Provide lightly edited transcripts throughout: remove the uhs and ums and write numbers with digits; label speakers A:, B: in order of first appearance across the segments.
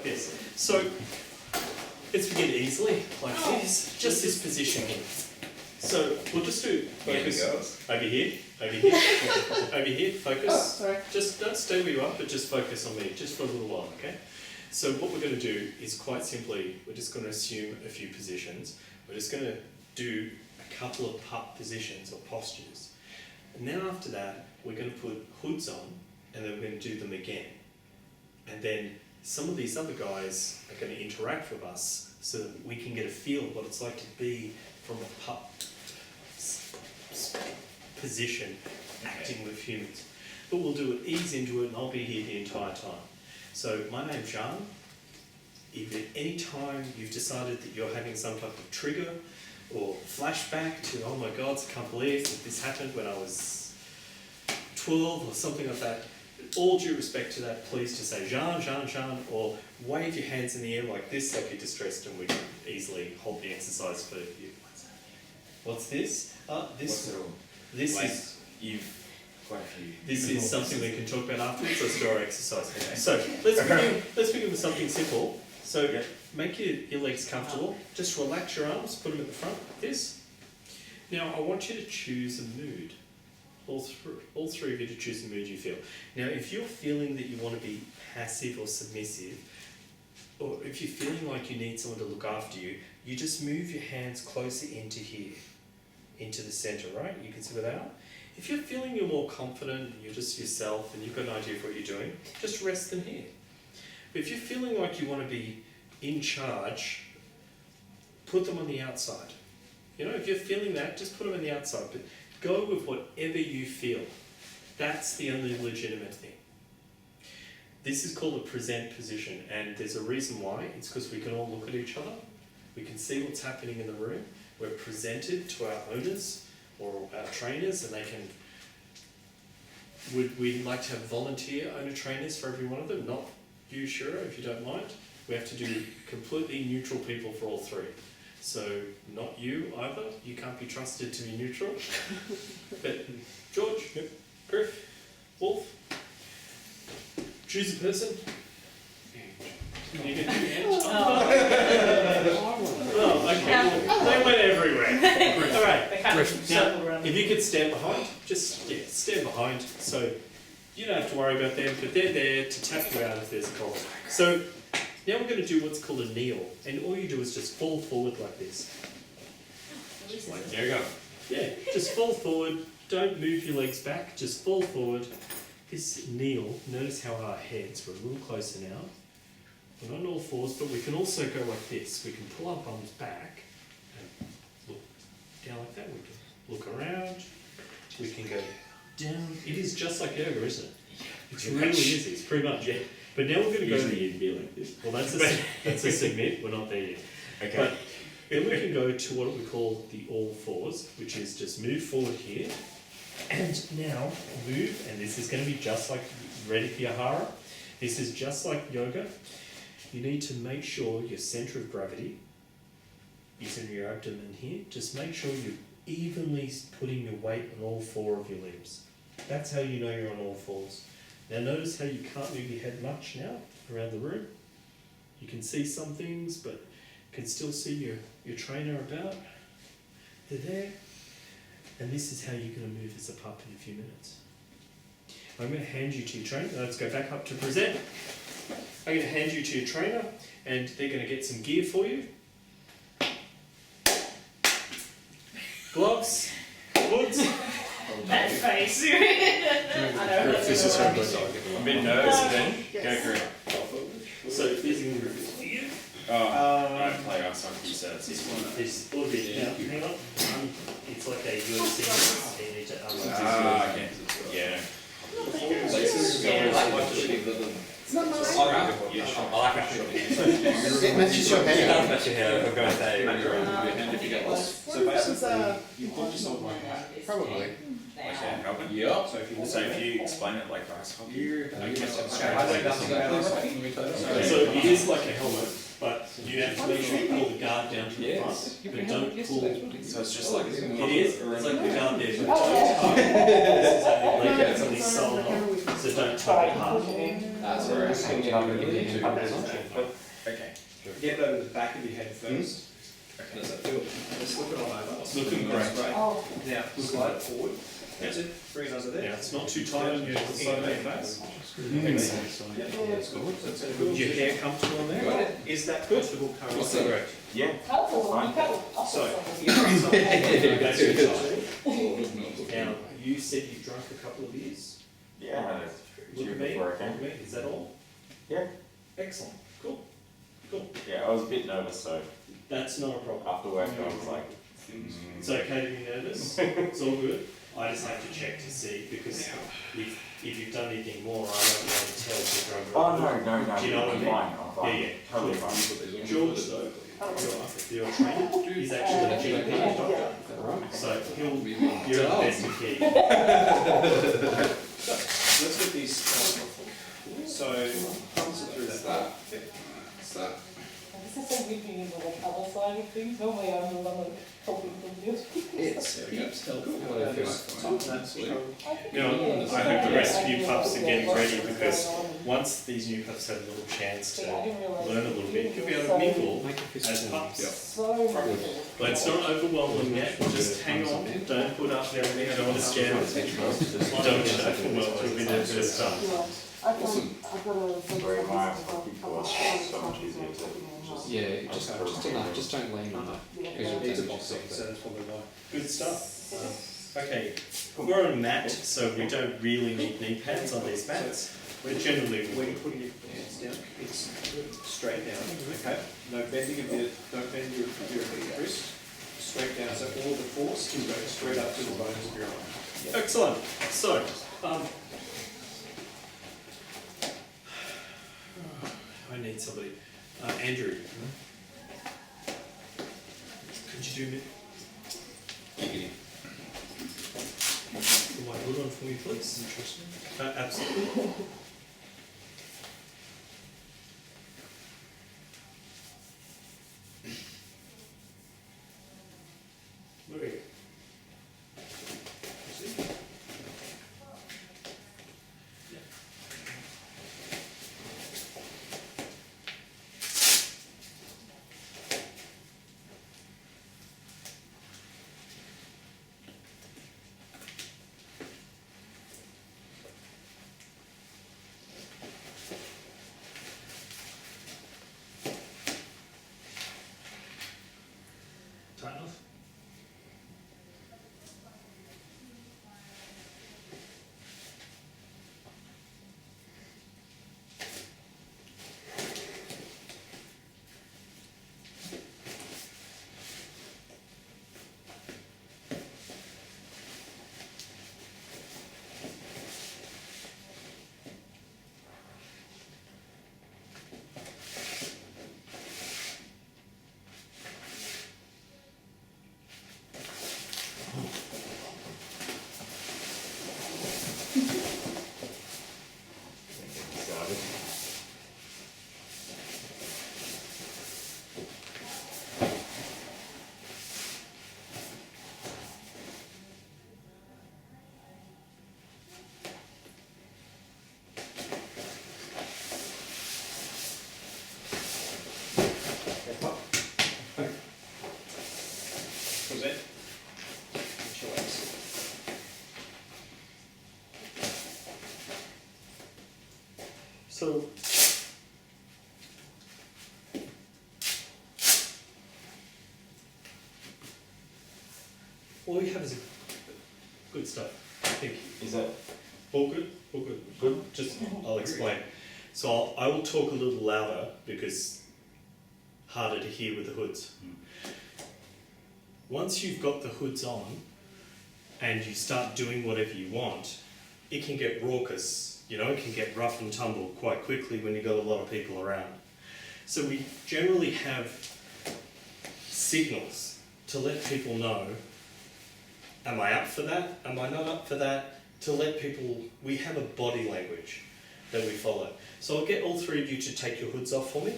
A: this. So let's begin easily, like this, just this position here. So we'll just do focus over here, over here, over here, focus.
B: Oh, sorry.
A: Just don't stay where you are, but just focus on me, just for a little while, okay? So what we're going to do is quite simply, we're just going to assume a few positions. We're just going to do a couple of pup positions or postures. And then after that, we're going to put hoods on, and then we're going to do them again. And then some of these other guys are going to interact with us so that we can get a feel of what it's like to be from a pup position, acting with humans. But we'll do it, ease into it, and I'll be here the entire time. So my name's Jean. If at any time you've decided that you're having some type of trigger or flashback to, oh my God, I can't believe that this happened when I was 12 or something like that, all due respect to that, please just say Jean, Jean, Jean, or wave your hands in the air like this, like you're distressed, and we can easily hold the exercise for you. What's this? This
C: like
A: is
C: quite a few.
A: this is something we can talk about afterwards. Let's do our exercise. Okay. So let's begin with something simple. So make your legs comfortable. Just relax your arms, put them at the front like this. Now I want you to choose a mood. All three of you to choose the mood you feel. Now if you're feeling that you want to be passive or submissive, or if you're feeling like you need someone to look after you, you just move your hands closer into here, into the centre, right? You can see where they are. If you're feeling you're more confident, you're just yourself and you've got an idea of what you're doing, just rest them here. But if you're feeling like you want to be in charge, put them on the outside. You know, if you're feeling that, just put them on the outside. But go with whatever you feel. That's the only legitimate thing. This is called a present position, and there's a reason why. It's because we can all look at each other. We can see what's happening in the room. We're presented to our owners or our trainers, and they can. We'd like to have volunteer owner trainers for every one of them, not you, Shura, if you don't mind. We have to do completely neutral people for all three. So not you either. You can't be trusted to be neutral. But George, Griff, Wolf, choose a person. You get 2 hands. Oh, okay. They went everywhere. All right. Now, if you could stand behind, just stand behind. So you don't have to worry about them, but they're there to tap you out if there's a problem. So now we're going to do what's called a kneel, and all you do is just fall forward like this.
C: Like, there you go.
A: Yeah, just fall forward. Don't move your legs back. Just fall forward. This kneel. Notice how our heads. We're a little closer now. We're not on all fours, but we can also go like this. We can pull our bums back and look down like that. We can look around. We can go down. It is just like yoga, isn't it? It's really easy. It's pretty much. Yeah. But now we're going to go.
C: Usually you'd be like this.
A: Well, that's a submit. We're not there yet.
C: Okay.
A: But then we can go to what we call the all fours, which is just move forward here, and now move. And this is going to be just like ready for your hara. This is just like yoga. You need to make sure your centre of gravity is in your abdomen here. Just make sure you're evenly putting your weight on all 4 of your limbs. That's how you know you're on all fours. Now notice how you can't move your head much now around the room. You can see some things, but can still see your trainer about. They're there. And this is how you're going to move as a pup in a few minutes. I'm going to hand you to your trainer. Now let's go back up to present. I'm going to hand you to your trainer, and they're going to get some gear for you. Gloves, hoods.
D: That face. I know.
C: This is so good. I'm a bit nervous, then go for it.
A: So this is for you.
C: Right, play our song for you, so it's
A: This one, this will be now. Hang on. It's like a UFC. So you need to unlock
C: okay. Yeah.
B: It's not mine.
C: I like that.
B: It matches your hair.
C: So basically, you put yourself like that.
B: Probably.
C: Yeah. So if you explain it like ice hockey,
A: So it is like a helmet, but you have to make sure you pull the guard down to the front, but don't pull.
C: so it's just like
A: It is. It's like the guard there, but don't tug. This is only like it's only solid, so don't tug it hard.
E: That's where I get over the back of your head first.
C: Okay.
E: Does that feel? Just look it on over.
A: It's looking
E: That's
A: great.
D: Oh,
E: Now, slide it forward. That's it. Bring it under there.
A: Yeah, it's not too tight on your side of your face.
E: Yeah, that's good. That's good.
A: Is your hair comfortable on there?
E: Is that comfortable currently?
C: What's that?
A: Correct.
C: Yeah.
D: colourful,
C: Fine.
D: colourful.
E: So,
A: That's your
E: yeah.
A: side. Now, you said you drank a couple of beers?
C: Yeah, I had a
A: Look
C: few
A: at me,
C: before I
A: look
C: came.
A: at me, is that all?
C: Yeah.
A: Excellent, cool, cool.
C: Yeah, I was a bit nervous, so
A: That's not a problem.
C: after work I was like,
A: It's okay to be nervous, it's all good. I just have to check to see, because if you've done anything more, I won't be able to tell the drug.
C: oh no,
A: Do you know what I
C: I'm
A: mean?
C: fine, I'm fine.
A: Yeah, yeah.
C: Totally fine.
A: George though, your trainer, he's actually a GP doctor, so you're the best of care.
E: Let's get these. So, pass it through that.
D: This is so weird being in the other side of things. Normally I'm the one like helping them do it.
E: There we go.
A: Now, I hope the rest of you pups are getting ready, because once these new pups have a little chance to learn a little bit, you'll be able to mingle as pups.
D: So
A: But it's not overwhelming yet, just hang on, don't put up everything, I don't want to scare them. Don't get overwhelmed with a bit of stuff.
D: I've got a
C: Very admired for people, it's so much easier to just.
B: Yeah, just don't lean on that. Because you'll
E: It's a
B: take
E: box
B: the
E: set, so that's probably why.
A: Good stuff. Okay, we're on a mat, so we don't really need knee pads on these mats, but generally
E: When you're putting your hands down, it's straight down, okay? No bending of your, don't bend your wrist, straight down, so all the force is going straight up to the bones of your arm.
A: Excellent. So, I need somebody. Andrew, could you do me? My hood on for me, please. Interesting. Absolutely. Where are you? Tight enough?
C: Started.
E: Present. Chillax.
A: So, all we have is good stuff. Thank you.
C: Is that
A: All good? All good.
C: good?
A: Just, I'll explain. So I will talk a little louder because harder to hear with the hoods. Once you've got the hoods on and you start doing whatever you want, it can get raucous, you know, it can get rough and tumble quite quickly when you've got a lot of people around. So we generally have signals to let people know, am I up for that? Am I not up for that? To let people, we have a body language that we follow. So I'll get all three of you to take your hoods off for me.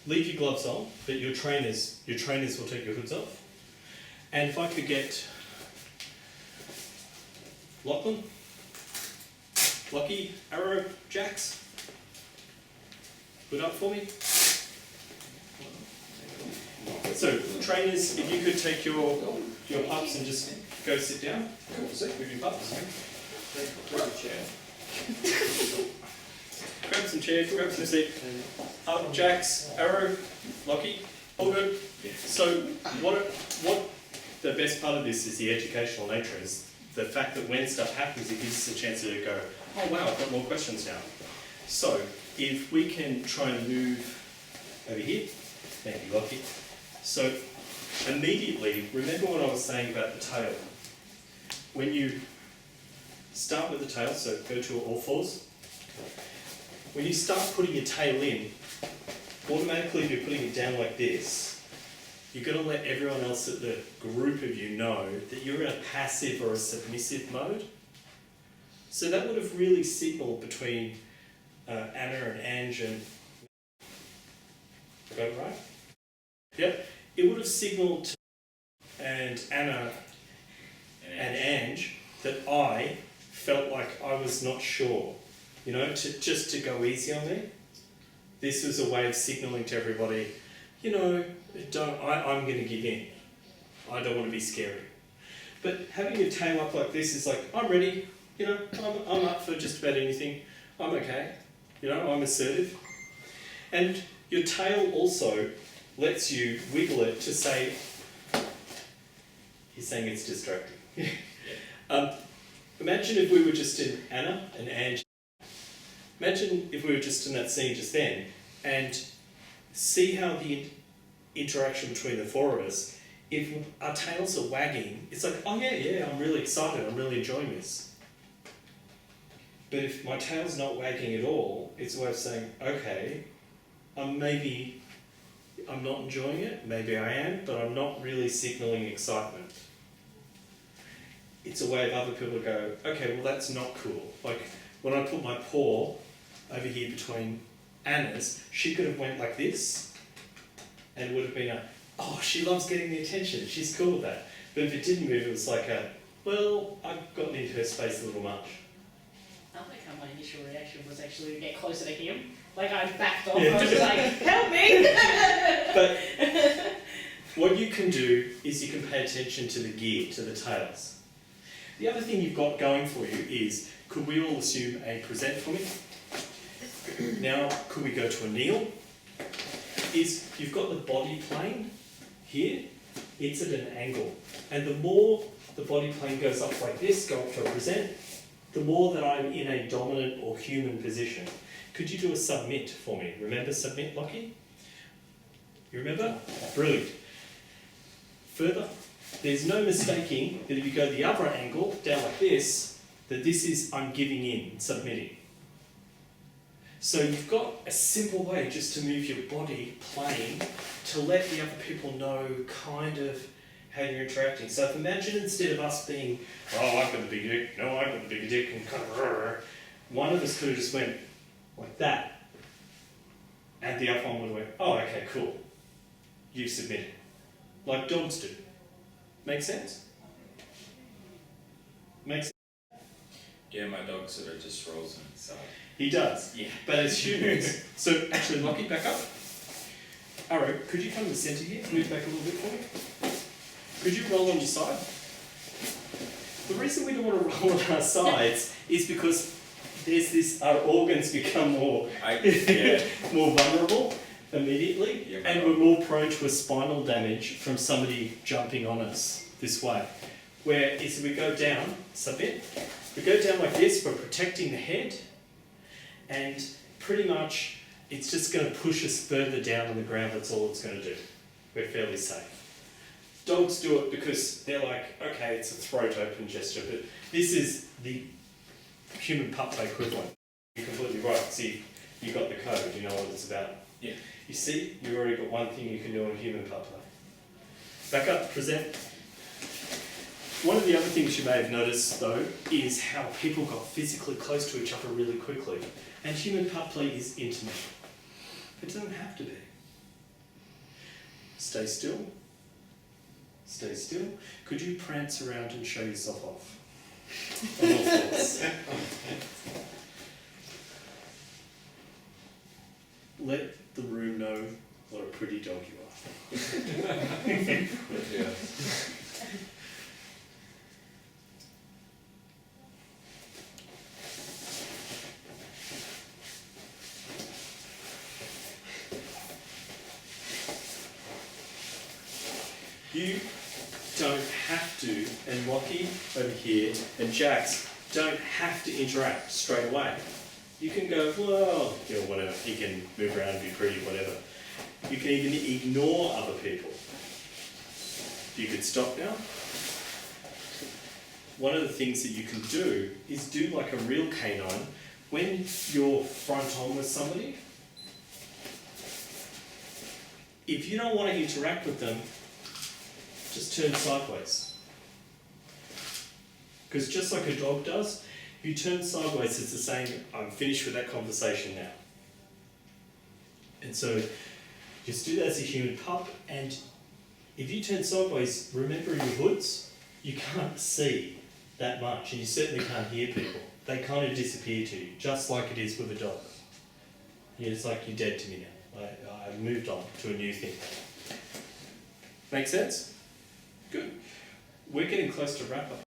A: Leave your gloves on, but your trainers will take your hoods off. And if I could get Lachlan, Lucky, Arrow, Jax, hood up for me. So trainers, if you could take your pups and just go sit down. With your pups.
E: Grab a chair.
A: Grab some chairs, grab some seat. Jax, Arrow, Lockie, all good. So what the best part of this is the educational nature is the fact that when stuff happens, it gives us a chance to go, oh wow, I've got more questions now. So if we can try and move over here, thank you, Lockie. So immediately, remember what I was saying about the tail. When you start with the tail, so go to all fours. When you start putting your tail in, automatically if you're putting it down like this, you're going to let everyone else at the group of you know that you're in a passive or a submissive mode. So that would have really signalled between Anna and Ange and... Got it right? Yep. It would have signalled to and Anna and Ange that I felt like I was not sure, you know, just to go easy on me. This was a way of signalling to everybody, you know, I'm going to give in. I don't want to be scary. But having your tail up like this is like, I'm ready, you know, I'm up for just about anything. I'm okay, you know, I'm assertive. And your tail also lets you wiggle it to say, he's saying it's distracting. Imagine if we were just in Anna and Ange. Imagine if we were just in that scene just then and see how the interaction between the four of us, if our tails are wagging, it's like, oh yeah, I'm really excited, I'm really enjoying this. But if my tail's not wagging at all, it's a way of saying, okay, maybe I'm not enjoying it, maybe I am, but I'm not really signalling excitement. It's a way of other people to go, okay, well that's not cool. Like when I put my paw over here between Anna's, she could have went like this and it would have been oh, she loves getting the attention, she's cool with that. But if it didn't move, it was like well, I've gotten into her space a little much.
D: I like how my initial reaction was actually to get closer to him. Like I backed off,
A: Yeah.
D: I was just like, help me!
A: But what you can do is you can pay attention to the gear, to the tails. The other thing you've got going for you is, could we all assume a present for me? Now, could we go to a kneel? Is you've got the body plane here, it's at an angle. And the more the body plane goes up like this, go up to a present, the more that I'm in a dominant or human position. Could you do a submit for me? Remember submit, Lockie? You remember? Brilliant. Further, there's no mistaking that if you go the other angle, down like this, that this is I'm giving in, submitting. So you've got a simple way just to move your body plane to let the other people know kind of how you're interacting. So if imagine instead of us being, oh, I've got the big dick, no, I've got the big dick, and kind of, one of us could have just went like that, and the other one would have went, oh, okay, cool, you've submitted. Like dogs do. Make sense? Makes sense?
C: Yeah, my dog sort of just rolls on his side.
A: He does.
C: Yeah.
A: But as humans, so actually, Lockie, back up. Arrow, could you come to the centre here? Move back a little bit for me. Could you roll on your side? The reason we don't want to roll on our sides is because there's this, our organs become more, more vulnerable immediately,
C: Yeah,
A: and we're more prone to a spinal damage from somebody jumping on us this way. Whereas if we go down, submit, we go down like this, we're protecting the head, and pretty much it's just going to push us further down on the ground, that's all it's going to do. We're fairly safe. Dogs do it because they're like, okay, it's a throat open gesture, but this is the human pup play equivalent. You're completely right. See, you got the code, you know what it's about.
C: Yeah.
A: You see, you've already got one thing you can do on a human pup play. Back up, present. One of the other things you may have noticed, though, is how people got physically close to each other really quickly. And human pup play is intimate. It doesn't have to be. Stay still. Stay still. Could you prance around and show yourself off? On all fours. Let the room know what a pretty dog you are.
B: Yeah.
A: You don't have to, and Lockie over here, and Jax don't have to interact straight away. You can go, well, you know, whatever. You can move around, be pretty, whatever. You can even ignore other people. You could stop now. One of the things that you can do is do like a real canine. When you're front on with somebody, if you don't want to interact with them, just turn sideways. Because just like a dog does, if you turn sideways, it's the same, I'm finished with that conversation now. And so, just do that as a human pup, and if you turn sideways, remember your hoods, you can't see that much, and you certainly can't hear people. They kind of disappear to you, just like it is with a dog. Yeah, it's like you're dead to me now. I've moved on to a new thing. Make sense? Good. We're getting close to wrap up.